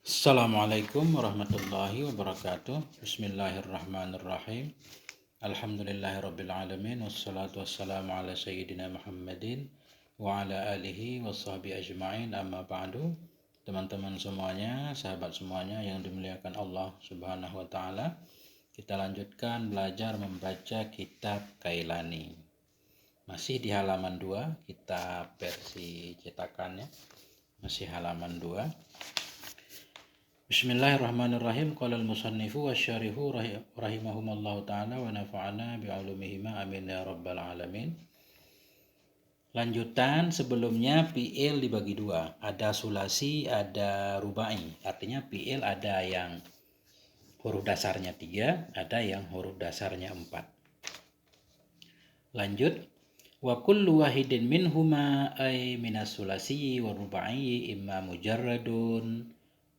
Assalamualaikum warahmatullahi wabarakatuh. Bismillahirrahmanirrahim. Alhamdulillahirabbil alamin wassalatu wassalamu ala sayyidina Muhammadin wa ala alihi washabihi ajmain. Amma ba'du. Teman-teman semuanya, sahabat semuanya yang dimuliakan Allah Subhanahu wa taala. Kita lanjutkan belajar membaca kitab Kailani. Masih di halaman 2, kitab versi cetakannya. Masih halaman 2. Bismillahirrahmanirrahim. Qala al-musannifu wasyarihu rahimahumallahu ta'ala wa nafa'ana bi'ulumihima amin ya rabbal alamin. Lanjutan sebelumnya fi'il dibagi dua. Ada sulasi, ada rubai. Artinya fi'il ada yang huruf dasarnya 3, ada yang huruf dasarnya 4. Lanjut. Wa kullu wahidin minhuma ay minas sulasi wa rubai imma mujarradun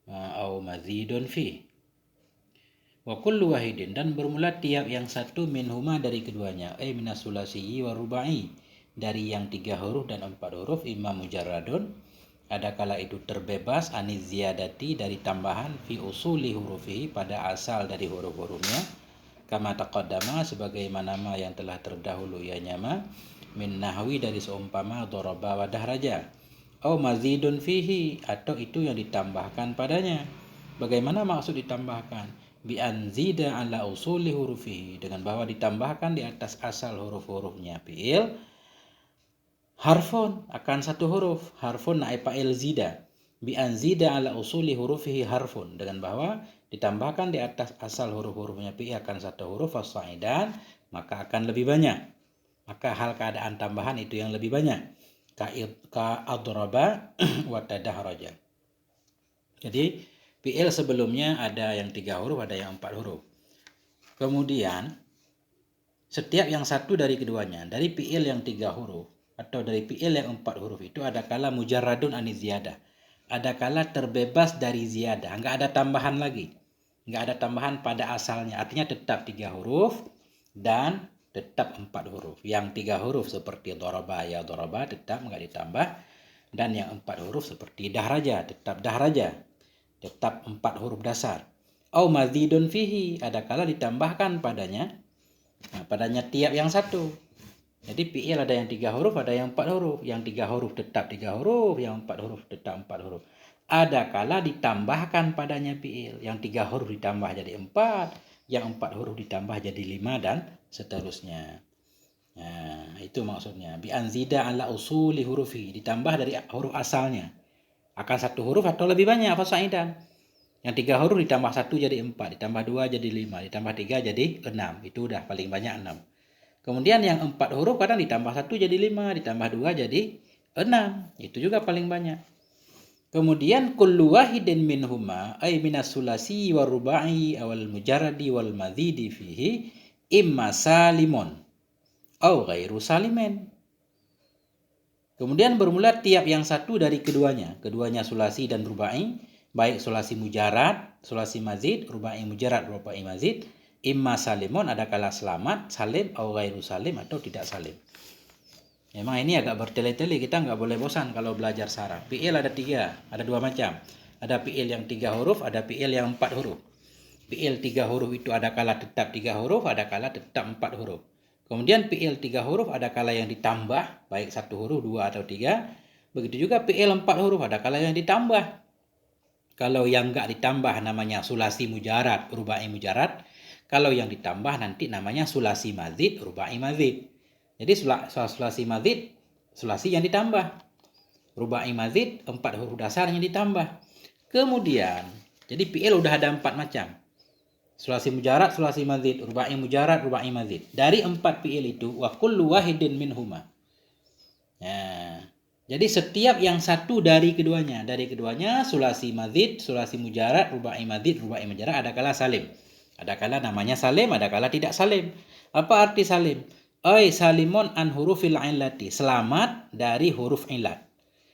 au mazidun fi. Wa kullu wahidin, dan bermula tiap yang satu minhuma dari keduanya, minas sulasi wa rubai, dari yang 3 huruf dan 4 huruf, imma mujarradun, ada kala itu terbebas, aniz ziyadati, dari tambahan, fi usuli hurufihi, pada asal dari huruf-hurufnya, kama taqaddama, sebagaimana yang telah terdahulu ianya min nahwi, dari seumpama daraba wa dahraja, au mazidun fihi, atau itu yang ditambahkan padanya. Bagaimana maksud ditambahkan? Bi anzida ala usuli hurufihi, dengan bahwa ditambahkan di atas asal huruf-hurufnya fi'il, harfun, akan satu huruf, harfun naib fa'il zida, bi anzida ala usuli hurufihi harfun, dengan bahwa ditambahkan di atas asal huruf-hurufnya fi'il akan satu huruf, fasaidan, maka akan lebih banyak. Maka hal keadaan tambahan itu yang lebih banyak. Ka adraba wa tadahraja. Jadi fi'il sebelumnya ada yang 3 huruf, ada yang 4 huruf. Kemudian setiap yang satu dari keduanya, dari fi'il yang 3 huruf atau dari fi'il yang 4 huruf itu ada kala mujarradun ani ziyadah. Ada kala terbebas dari ziyadah, enggak ada tambahan lagi. Enggak ada tambahan pada asalnya. Artinya tetap 3 huruf dan tetap 4 huruf. Yang 3 huruf seperti daraba ya daraba tetap enggak ditambah, dan yang 4 huruf seperti dahraja tetap dahraja, tetap 4 huruf dasar. Au mazidun fihi, ada kala ditambahkan padanya. Nah, padanya tiap yang satu. Jadi fi'il ada yang 3 huruf, ada yang 4 huruf. Yang 3 huruf tetap 3 huruf, yang 4 huruf tetap 4 huruf. Ada kala ditambahkan padanya fi'il. Yang 3 huruf ditambah jadi 4, yang 4 huruf ditambah jadi 5, dan seterusnya. Nah, itu maksudnya. Bi anzida ala usuli hurufi, ditambah dari huruf asalnya. Akan satu huruf atau lebih banyak, fasaidan. Yang 3 huruf ditambah 1 jadi 4, ditambah 2 jadi 5, ditambah 3 jadi 6. Itu udah paling banyak 6. Kemudian yang 4 huruf kadang ditambah 1 jadi 5, ditambah 2 jadi 6. Itu juga paling banyak. Kemudian kullu wahidin minhuma ay minas sulasi wa rubai awal mujarradi wal mazidi fihi imma salimun au ghairu salimin. Kemudian bermula tiap yang satu dari keduanya, sulasi dan rubai, baik sulasi mujarad, sulasi mazid, rubai mujarad, rubai mazid, imma salimun, ada kala selamat, salim, au ghairu salim, atau tidak salim. Memang ini agak bertele-tele, kita nggak boleh bosan kalau belajar saraf. Fi'il ada 3, ada 2 macam. Ada fi'il yang 3 huruf, ada fi'il yang 4 huruf. Fi'il 3 huruf itu ada kala tetap 3 huruf, ada kala tetap 4 huruf. Kemudian fi'il 3 huruf ada kala yang ditambah, baik 1 huruf, 2 atau 3. Begitu juga fi'il 4 huruf ada kala yang ditambah. Kalau yang nggak ditambah namanya sulasi mujarad, rubai mujarad. Kalau yang ditambah nanti namanya sulasi mazid, rubai mazid. Jadi sulasi mazid, sulasi yang ditambah. Rubai mazid, 4 huruf dasar yang ditambah. Kemudian, jadi fi'il udah ada 4 macam. Sulasi mujarad, sulasi mazid, rubai mujarad, rubai mazid. Dari 4 fi'il itu, wa kullu wahidin minhuma. Nah, jadi setiap yang satu dari keduanya sulasi mazid, sulasi mujarad, rubai mazid, rubai mujarad, ada kala salim. Ada kala namanya salim, ada kala tidak salim. Apa arti salim? Ay salimun an hurufil illati, selamat dari huruf illat.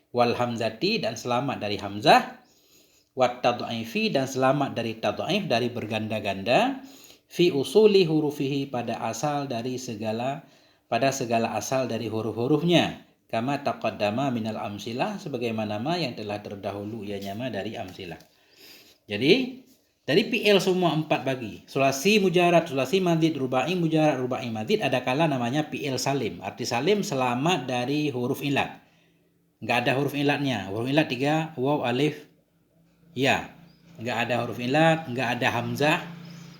Wal hamzati, dan selamat dari hamzah. Wat tad'ifi, dan selamat dari tad'if, dari berganda-ganda. Fi usuli hurufihi, pada segala asal dari huruf-hurufnya. Kama taqaddama minal amsilah, sebagaimana yang telah terdahulu ianya dari amsilah. Jadi dari fi'il semua 4 bagi. Sulasi mujarad, sulasi madzid, rubai mujarad, rubai madzid ada kala namanya fi'il salim. Arti salim selamat dari huruf ilat. Enggak ada huruf ilatnya. Huruf ilat 3, waw, alif, ya. Enggak ada huruf ilat, enggak ada hamzah.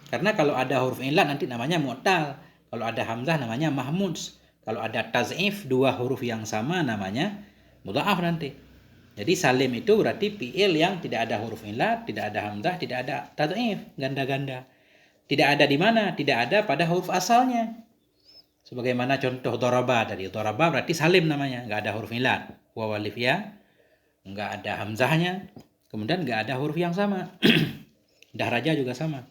Karena kalau ada huruf ilat nanti namanya mu'tal. Kalau ada hamzah namanya mahmud. Kalau ada taz'if, 2 huruf yang sama namanya mudha'af nanti. Jadi salim itu berarti fi'il yang tidak ada huruf ilat, tidak ada hamzah, tidak ada tad'if, ganda-ganda. Tidak ada di mana? Tidak ada pada huruf asalnya. Sebagaimana contoh daraba tadi. Daraba berarti salim namanya, enggak ada huruf ilat. Waw, alif, ya, enggak ada hamzahnya, kemudian enggak ada huruf yang sama. Dahraja juga sama.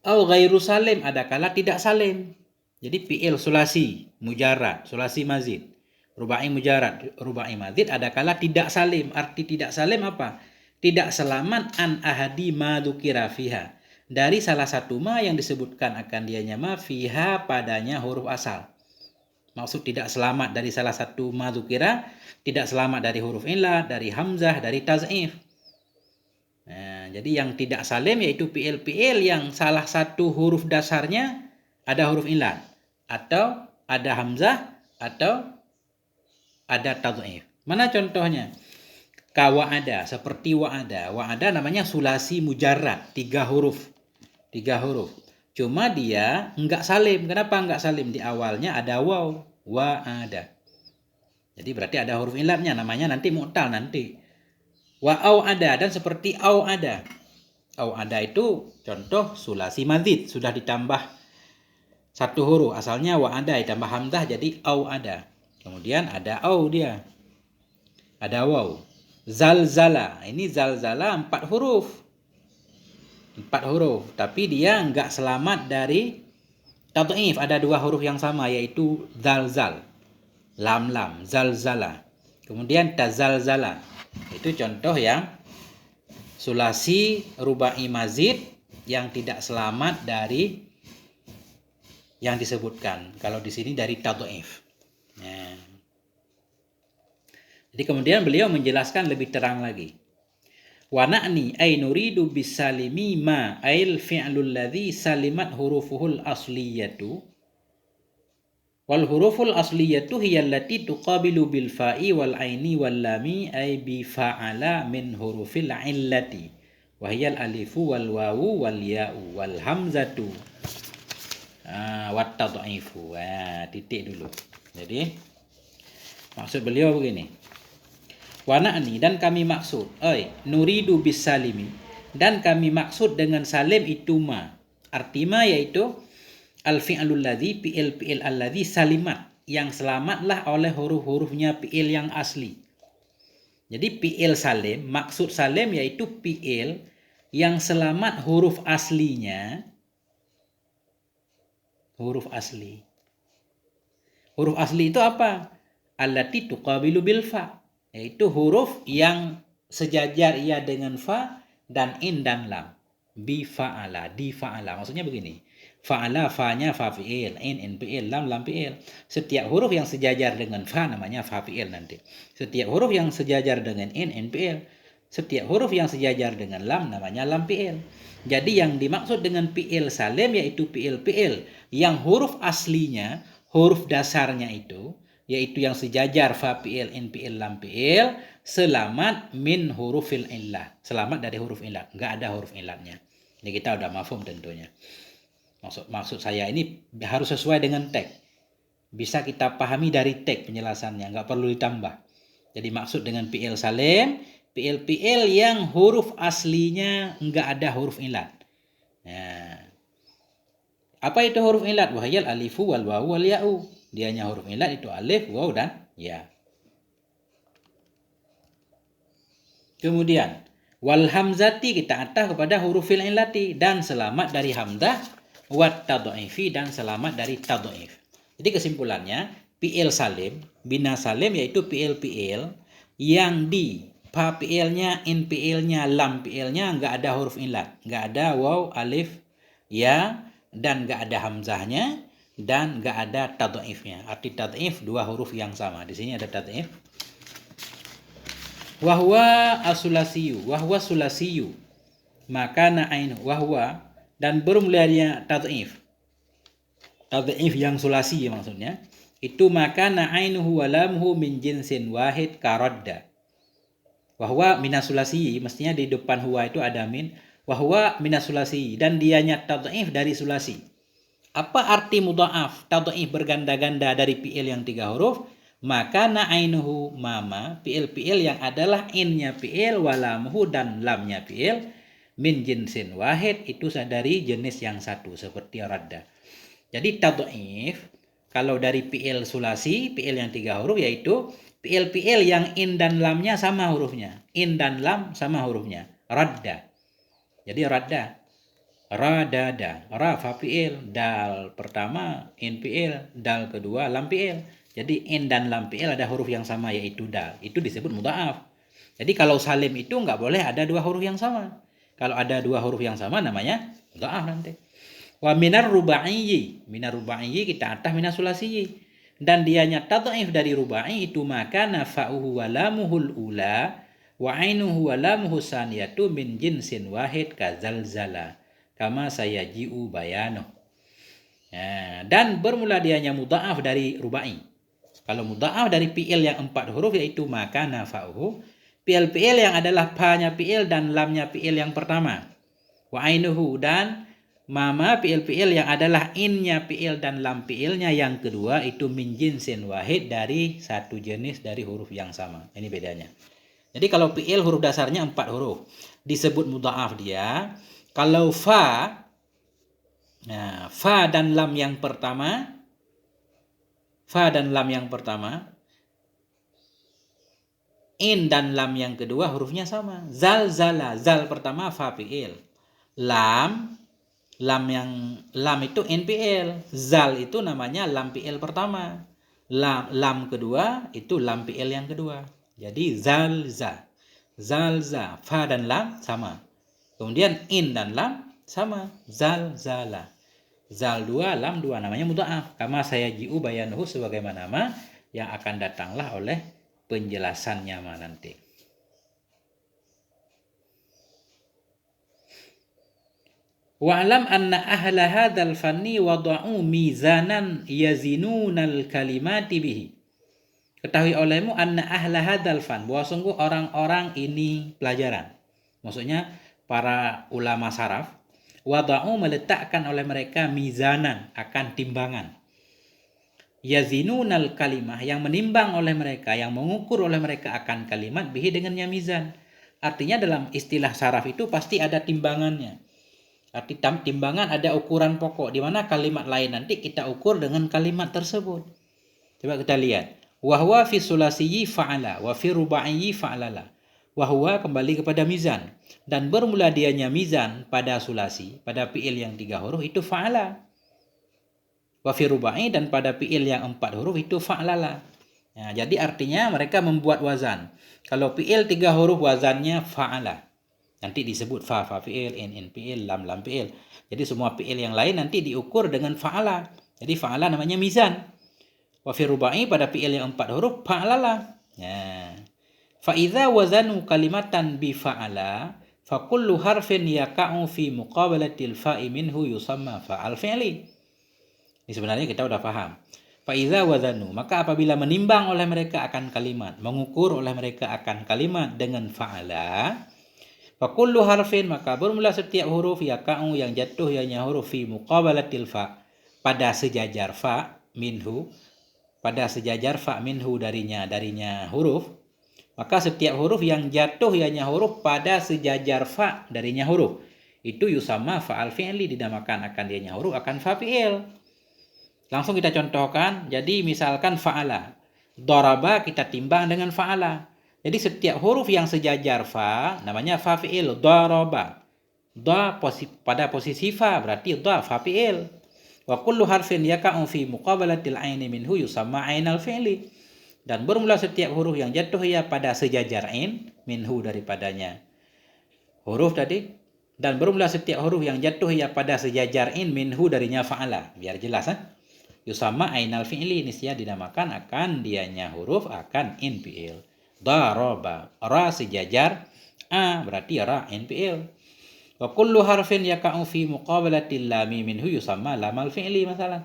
Au ghairu salim, ada kala tidak salim. Jadi fi'il sulasi mujarrad, sulasi mazid, rubai mujarad, rubai madzid ada kala tidak salim. Arti tidak salim apa? Tidak selamat an ahadi ma dzukira fiha. Dari salah satu ma yang disebutkan akan dianya ma fiha padanya huruf asal. Maksud tidak selamat dari salah satu ma dzukira, tidak selamat dari huruf ilah, dari hamzah, dari taz'if. Nah, jadi yang tidak salim yaitu fi'il yang salah satu huruf dasarnya ada huruf ilah, atau ada hamzah, atau ada tad'if. Mana contohnya? Kawa'ada, seperti wa'ada. Wa'ada namanya sulasi mujarrad, 3 huruf. 3 huruf. Cuma dia enggak salim. Kenapa enggak salim? Di awalnya ada waw, wa'ada. Jadi berarti ada huruf ilatnya, namanya nanti mu'tal nanti. Wa'au ada, dan seperti au ada. Au ada itu contoh sulasi madzid, sudah ditambah 1 huruf. Asalnya wa'ada ditambah hamzah jadi au ada. Kemudian ada au dia. Ada waw. Zalzala. Ini zalzala 4 huruf. 4 huruf. Tapi dia enggak selamat dari tad'if. Ada 2 huruf yang sama yaitu zalzal. Lam. Zalzala. Kemudian tazalzala. Itu contoh yang sulasi rubai mazid yang tidak selamat dari yang disebutkan. Kalau di sini dari tad'if. Nah. Jadi kemudian beliau menjelaskan lebih terang lagi. Wa na'ni ay nuridu bisalimi ma ail fi'lul ladzi salimat hurufuhul asliyatu wal huruful asliyatu hiya allati tuqabilu bil fa'i wal aini wal lami ay bi fa'ala min hurufil illati wa hiya al alifu wal wawu wal ya'u wal hamzatu wat tad'ifu. Titik dulu. Jadi maksud beliau begini. Wa na'ni, dan kami maksud, nuridu bis salimi, dan kami maksud dengan salim itu ma. Arti ma yaitu al fi'lul ladzi, fi'il alladzi salimat, yang selamatlah oleh huruf-hurufnya fi'il yang asli. Jadi fi'il salim, maksud salim yaitu fi'il yang selamat huruf aslinya. Huruf asli. Huruf asli itu apa? Allati tuqabilu bil fa, yaitu huruf yang sejajar ia dengan fa dan in dan lam. Bi fa'ala, di fa'ala. Maksudnya begini. Fa'ala, fa-nya fa fi'il, in fi'il, lam fi'il. Setiap huruf yang sejajar dengan fa namanya fa fi'il nanti. Setiap huruf yang sejajar dengan in fi'il. Setiap huruf yang sejajar dengan lam namanya lam fi'il. Jadi yang dimaksud dengan fi'il salim yaitu fi'il yang huruf aslinya, huruf dasarnya itu, yaitu yang sejajar fa fi'il, in fi'il, lam fi'il, selamat min hurufil illah. Selamat dari huruf illah. Enggak ada huruf illahnya. Ini kita udah mafhum tentunya. Maksud saya ini harus sesuai dengan teks. Bisa kita pahami dari teks penjelasannya, enggak perlu ditambah. Jadi maksud dengan fi'il salim, fi'il yang huruf aslinya enggak ada huruf illah. Nah, apa itu huruf illah? Wahiyal alifu wal wawu wal ya'u. Dianya huruf illah itu alif, waw, dan ya. Kemudian wal hamzati, kita atah kepada hurufil illati, dan selamat dari hamzah, wat tad'ifi, dan selamat dari tad'if. Jadi kesimpulannya fi'il salim, bina salim yaitu fi'il yang di fa fi'ilnya, in fi'ilnya, lam fi'ilnya enggak ada huruf illah, enggak ada waw, alif, ya, dan enggak ada hamzahnya, dan enggak ada tad'ifnya. Arti tad'if 2 huruf yang sama. Di sini ada tad'if. Wahwa asulasiyu, wahwa sulasiyu, maka na'ainu, wahwa, dan bermulanya tad'if yang sulasi maksudnya, itu maka na'ainuhu walamuhu min jinsin wahid karadda. Wahwa minasulasi, mestinya di depan huwa itu ada min, wahwa minasulasi, dan dianya tad'if dari sulasi. Apa arti mudha'af? Tad'if berganda-ganda dari fi'il yang 3 huruf. Maka na'ainuhu mama, fi'il-fi'il yang adalah innya fi'il, walamuhu dan lamnya fi'il, min jinsin wahid, itu dari jenis yang satu, seperti radda. Jadi tad'if, kalau dari fi'il sulasi, fi'il yang 3 huruf, yaitu fi'il-fi'il yang in dan lamnya sama hurufnya. In dan lam sama hurufnya. Radda. Jadi radda. Radada. Ra fa fi'il, dal pertama in fi'il, dal kedua lam fi'il. Jadi in dan lam fi'il ada huruf yang sama, yaitu dal. Itu disebut mudha'af. Jadi kalau salim itu nggak boleh ada 2 huruf yang sama. Kalau ada 2 huruf yang sama namanya mudha'af nanti. Wa minar ruba'iyyi. Minar ruba'iyyi kita atah minas sulasiyyi. Dan dianya tad'if dari ruba'i itu maka nafa'uhu walamuhul ula wa ainuhu walamuhu saniyatu min jinsin wahid kazalzala. Kama sayaji'u bayanu. Nah, dan bermula dianya mudha'af dari ruba'i. Kalau mudha'af dari fi'il yang 4 huruf yaitu maka nafa'uhu. Fi'il-fi'il yang adalah pa-nya fi'il dan lamnya fi'il yang pertama. Wa ainuhu, dan mama fi'il-fi'il yang adalah innya fi'il dan lam fi'ilnya yang kedua itu min jinsin wahid, dari satu jenis dari huruf yang sama. Ini bedanya. Jadi kalau fi'il huruf dasarnya 4 huruf disebut mudha'af dia. Kalau fa, nah, fa dan lam yang pertama, in dan lam yang kedua hurufnya sama. Zalzala, zal pertama fa fi'il. Lam itu in fi'il. Zal itu namanya lam fi'il pertama. Lam kedua itu lam fi'il yang kedua. Jadi zalza, fa dan lam sama. Kemudian in dan lam sama, zalzala. Zal 2, lam 2, namanya mudha'af. Kama sayaji'u bayanuhu, sebagaimana nama yang akan datanglah oleh penjelasannya nanti. Wa'lam anna ahla hadzal fanni wada'u mizanan yazinunal kalimati bihi. Ketahui olehmu anna ahla hadzal fan, bahwa sungguh orang-orang ini pelajaran. Maksudnya para ulama saraf, wada'u meletakkan oleh mereka mizanan, akan timbangan. Yazinunal kalimah, yang menimbang oleh mereka, yang mengukur oleh mereka akan kalimat bihi dengannya mizan. Artinya dalam istilah saraf itu pasti ada timbangannya. Arti timbangan ada ukuran pokok, di mana kalimat lain nanti kita ukur dengan kalimat tersebut. Coba kita lihat. Wahwa fi sulasiyyi fa'ala, wa fi ruba'iyyi fa'alala. Wahwa kembali kepada mizan, dan bermula dianya mizan pada sulasi, pada fi'il yang 3 huruf itu fa'ala. Wa fi ruba'i, dan pada fi'il yang 4 huruf itu fa'lala. Nah, jadi artinya mereka membuat wazan. Kalau fi'il 3 huruf wazannya fa'ala. Nanti disebut fa fi'il, in fi'il, lam fi'il. Jadi semua fi'il yang lain nanti diukur dengan fa'ala. Jadi fa'ala namanya mizan. Wa fi ruba'i, pada fi'il yang 4 huruf fa'lala. Nah, fa idza wazanu kalimatan bi fa'ala fa kullu harfin yaqa'u fi muqabalatil fa'i minhu yusamma fa'al fi'li. Ini sebenarnya kita udah paham. Fa idza wazanu, maka apabila menimbang oleh mereka akan kalimat, mengukur oleh mereka akan kalimat dengan fa'ala, fa kullu harfin, maka bermula setiap huruf yaqa'u yang jatuh ianya huruf fi muqabalatil fa, pada sejajar fa minhu, darinya huruf. Maka setiap huruf yang jatuh ianya huruf pada sejajar fa darinya huruf, itu yusamma fa'al fi'li, dinamakan akan dianya huruf akan fa fi'il. Langsung kita contohkan. Jadi misalkan fa'ala, daraba kita timbang dengan fa'ala. Jadi setiap huruf yang sejajar fa namanya fa fi'il. Daraba, pada posisi fa berarti fa fi'il. Wa kullu harfin yaka'u fi muqabalatil aini minhu yusamma ainal fi'li. Dan bermula setiap huruf yang jatuh ia pada sejajar ain minhu, daripadanya huruf tadi, dan bermula setiap huruf yang jatuh ia pada sejajar in minhu, darinya fa'ala. Biar jelas, yusamma ainal fi'li, niscaya dinamakan akan dianya huruf akan in fi'il. Daraba. Ra sejajar a, berarti ra NPL. Wa kullu harfin yaka'u fi muqabalatil lami minhu yusamma lamal fi'li masalan.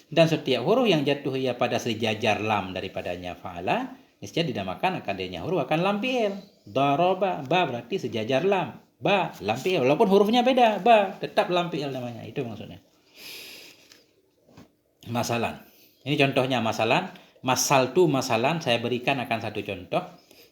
Dan setiap huruf yang jatuh ia pada sejajar lam daripadanya fa'ala, niscaya dinamakan akan adanya huruf akan lam fi'il. Daraba, ba berarti sejajar lam. Ba, lam fi'il. Walaupun hurufnya beda, ba tetap lam fi'il namanya. Itu maksudnya. Masalan. Ini contohnya masalan. Masaltu masalan, saya berikan akan satu contoh.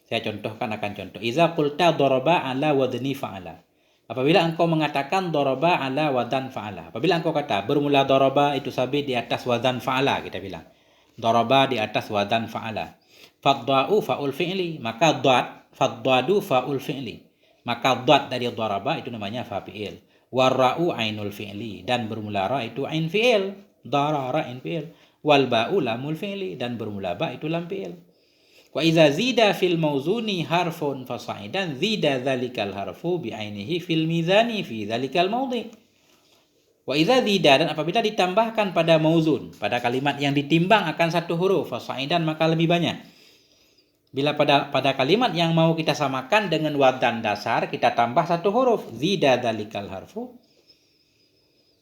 Saya contohkan akan contoh. Iza qulta daraba ala wadni fa'ala. Apabila engkau mengatakan daraba ala wadan fa'ala. Apabila engkau kata bermula daraba itu sabit di atas wadan fa'ala, kita bilang. Daraba di atas wadan fa'ala. Fadda'u fa'ul fi'li. Maka dad, faddadu fa'ul fi'li. Maka dad dari daraba itu namanya fa fi'il. Warra'u ainul fi'li. Dan bermula ra itu ain fi'il. Darara ain fi'il. Wal ba'u lamul fi'li. Dan bermula ba itu lam fi'il. Wa iza zida fil mauzuni harfun fasa'idan zida dzalikal harfu bi'ainihi fil mizani fi dzalikal maudhi. Wa iza zida, dan apabila ditambahkan pada mauzun, pada kalimat yang ditimbang akan satu huruf, fasa'idan maka lebih banyak. Bila pada kalimat yang mau kita samakan dengan wadan dasar, kita tambah satu huruf, zida dzalikal harfu,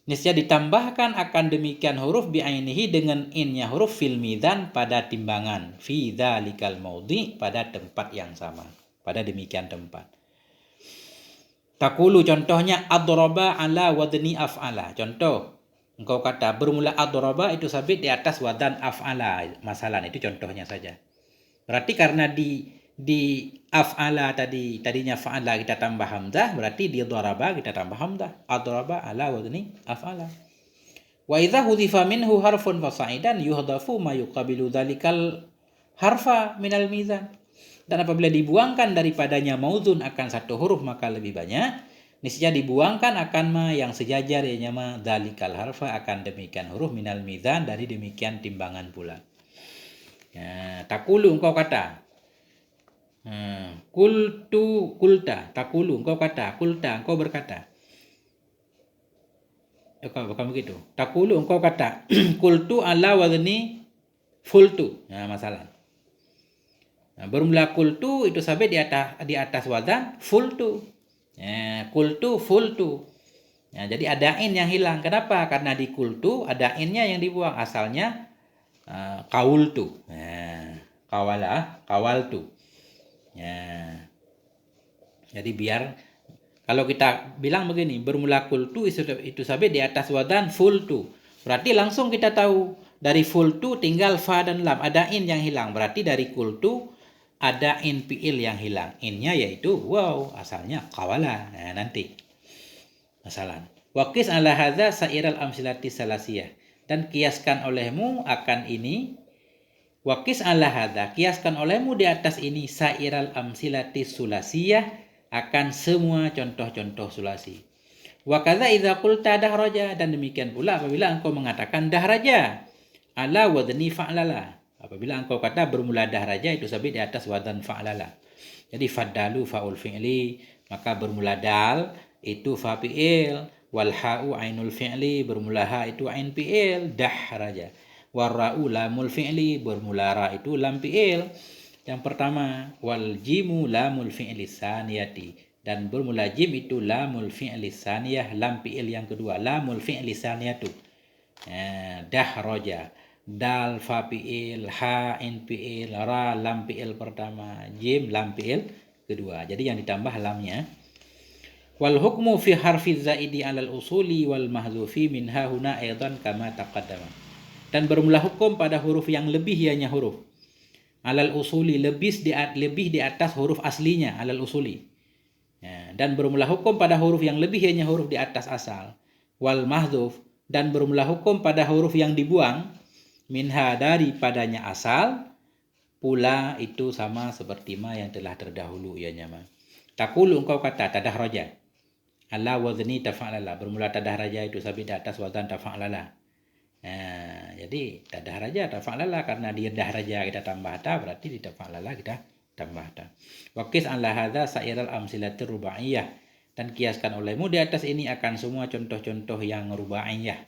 niscaya ditambahkan akan demikian huruf bi'ainihi dengan innya huruf fil mizan pada timbangan, fi dzalikal maudhi pada tempat yang sama, pada demikian tempat. Taqulu contohnya adraba ala wadni af'ala. Contoh, engkau kata bermula adraba itu sabit di atas wadan af'ala. Masalah itu contohnya saja. Berarti karena di af'ala tadinya fa'ala kita tambah hamzah, berarti di daraba kita tambah hamzah. Adraba ala wadni af'ala. Wa idza hudhifa minhu harfun fasa'idan yuhdafu ma yuqabilu dzalikal harfa minal mizan. Dan apabila dibuangkan daripadanya mauzun akan satu huruf maka lebih banyak, niscaya dibuangkan akan ma yang sejajar yaitu ma dzalikal harfa akan demikian huruf minal mizan dari demikian timbangan pula. Ya, takulu engkau kata. Kultu kulta, takulu engkau kata, kulta engkau berkata. Bukan begitu. Takulu engkau kata, kultu ala wadni fultu. Nah, masalah. Nah, bermula kultu itu sabit di atas wadan fultu. Ya, kultu fultu. Ya, jadi ada in yang hilang. Kenapa? Karena di kultu ada innya yang dibuang. Asalnya kaultu. Ya, kawaltu. Ya. Jadi biar kalau kita bilang begini, bermula kultu itu sabit di atas wadan fultu. Berarti langsung kita tahu dari fultu tinggal fa dan lam, ada in yang hilang. Berarti dari kultu ada in fi'il yang hilang. Innya yaitu wow, asalnya qawala. Nah, nanti masalah. Waqis ala hadza sa'iral amsilati salasiyah. Dan kiaskan olehmu akan ini. Waqis ala hadza, kiaskan olehmu di atas ini sa'iral amsilati sulasiyah akan semua contoh-contoh sulasi. Wa kadza idza qulta dahraja, dan demikian pula apabila engkau mengatakan dahraja ala wadni fa'lala. Apabila engkau kata bermula dahraja itu sabit di atas wadan fa'lala. Jadi faddalu fa'ul fi'li, maka bermula dal itu fa fi'il, wal ha'u ainul fi'li, bermula ha itu ain fi'il, dahraja. Warra'u lamul fi'li, bermula ra itu lam fi'il. Yang pertama, wal jimu lamul fi'li saniyati, dan bermula jim itu lamul fi'li saniyah, lam fi'il yang kedua, lamul fi'li saniyatu. Dahraja. Dal fa fi'il, ha in fi'il, ra lam fi'il pertama, jim lam fi'il kedua. Jadi yang ditambah lamnya. Wal hukmu fi harfi zaidi 'alal usuli wal mahzufi minha huna aidan kama taqaddama. Dan bermula hukum pada huruf yang lebih ianya huruf 'alal usuli, lebih di atas huruf aslinya 'alal usuli. Ya, dan bermula hukum pada huruf yang lebih ianya huruf di atas asal. Wal mahzuf, dan bermula hukum pada huruf yang dibuang minha daripadanya asal pula itu sama seperti ma yang telah terdahulu ianya ma. Taqulu engkau kata tadahraja ala wadni tafa'lala, bermula tadahraja itu sabit di atas wazan tafa'lala. Jadi tadahraja tafa'lala, karena dia dahraja kita tambah ta, berarti di tafa'lala kita tambah ta. Waqis ala hadza sa'iral amsilatir rubaiyah, dan kiaskan olehmu di atas ini akan semua contoh-contoh yang rubaiyah.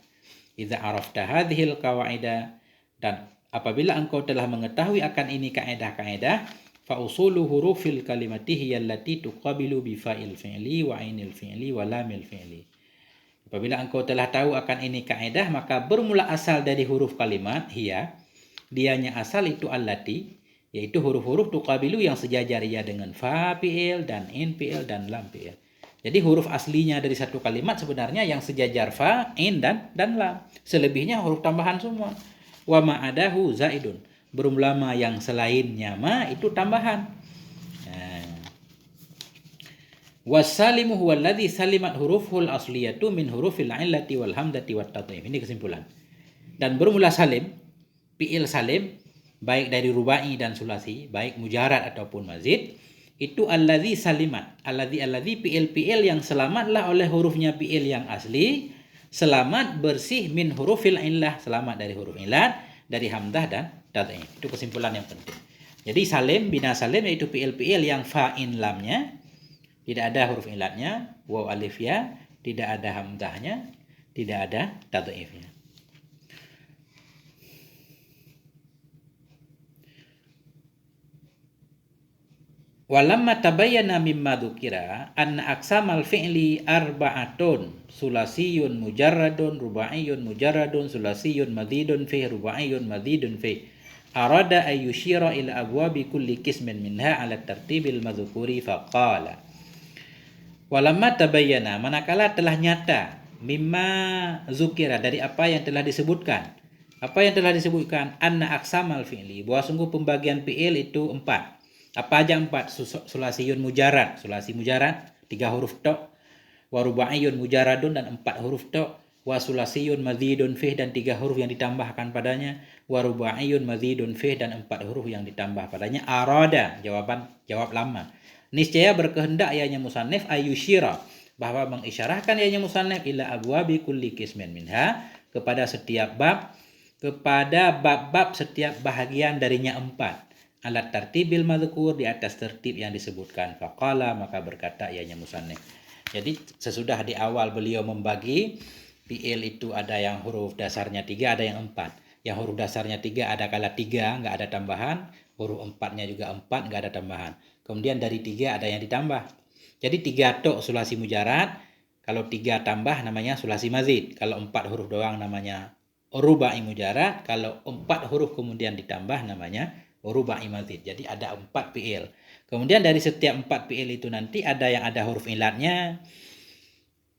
Idza arafta hadhil qawaida, dan apabila engkau telah mengetahui akan ini kaedah-kaedah, fa usulu hurufil kalimati hiya allati tuqabilu bi fa'il fi'li wa ainil fi'li wa lamil fi'li. Apabila engkau telah tahu akan ini kaidah, maka bermula asal dari huruf kalimat hiya, dianya asal itu allati, yaitu huruf-huruf tuqabilu yang sejajar ia dengan fa fi'il dan in fi'il dan lam fi'il. Jadi huruf aslinya dari satu kalimat sebenarnya yang sejajar fa, in dan lam. Selebihnya huruf tambahan semua. Wa ma'adahu zaidun. Belum lama yang selainnya ma itu tambahan. Wasalimu huwa alladhi salimat huruful asliyatu min hurufil illati wal hamdati wat tadhif. Ini kesimpulan. Dan bermula salim, fi'il salim, baik dari rubai dan sulasi, baik mujarad ataupun mazid, itu alladhi salimat. Alladhi fi'il yang selamatlah oleh hurufnya fi'il yang asli, selamat bersih min hurufil illah, selamat dari huruf illat, dari hamdah dan tadhif. Itu kesimpulan yang penting. Jadi salim, bina salim yaitu fi'il yang fa'in lamnya, tidak ada huruf ilatnya, waw alif ya, tidak ada hamdahnya, tidak ada tadhifnya. Walamma tabayyana mimma dzukira anna aqsamal fi'li arba'atun sulasiyun mujarradun rubaiyun mujarradun sulasiyun madidun fi rubaiyun madidun fi arada ay yushira ila abwabi kulli qismin minha ala tartibil madhukuri faqala. Walamma tabayyana, manakala telah nyata, mimma zukira, dari apa yang telah disebutkan. Apa yang telah disebutkan? Anna aqsamal fi'li, bahwa sungguh pembagian fi'il itu 4. Apa aja 4? Sulasiyun mujarad, sulasi mujarad 3 huruf tok. Wa rubaiyun mujaradun dan 4 huruf tok. Wa sulasiyun mazidun fih dan 3 huruf yang ditambahkan padanya. Wa rubaiyun mazidun fih dan 4 huruf yang ditambah padanya. Arada, jawab lama. Niscaya berkehendak ianya musannif ayusyira, bahwa mengisyarahkan ianya musannif ila abwabi kulli qismin minha, kepada setiap bab, kepada bab-bab setiap bahagian darinya 4, alat tartibil madzukur, di atas tertib yang disebutkan. Faqala, maka berkata ianya musannif. Jadi sesudah di awal beliau membagi fi'il itu ada yang huruf dasarnya 3, ada yang 4. Yang huruf dasarnya 3 ada kala 3 nggak ada tambahan, huruf 4-nya juga 4 nggak ada tambahan. Kemudian dari 3 ada yang ditambah. Jadi 3 tok sulasi mujarad, kalau 3 tambah namanya sulasi mazid. Kalau 4 huruf doang namanya rubai mujarad, kalau 4 huruf kemudian ditambah namanya rubai mazid. Jadi ada 4 fi'il. Kemudian dari setiap 4 fi'il itu nanti ada yang ada huruf ilatnya.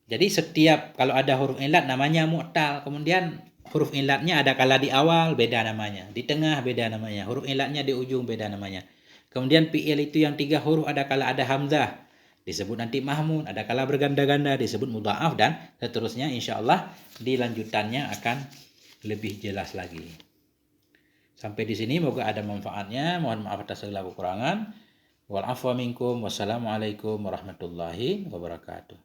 Jadi setiap kalau ada huruf ilat namanya mu'tal. Kemudian huruf ilatnya ada kala di awal beda namanya, di tengah beda namanya, huruf ilatnya di ujung beda namanya. Kemudian fi'il itu yang 3 huruf ada kala ada hamzah, disebut nanti mahmud, ada kala berganda-ganda disebut mudha'af dan seterusnya. Insyaallah di lanjutannya akan lebih jelas lagi. Sampai di sini moga ada manfaatnya. Mohon maaf atas segala kekurangan. Wal afwa minkum. Wassalamualaikum warahmatullahi wabarakatuh.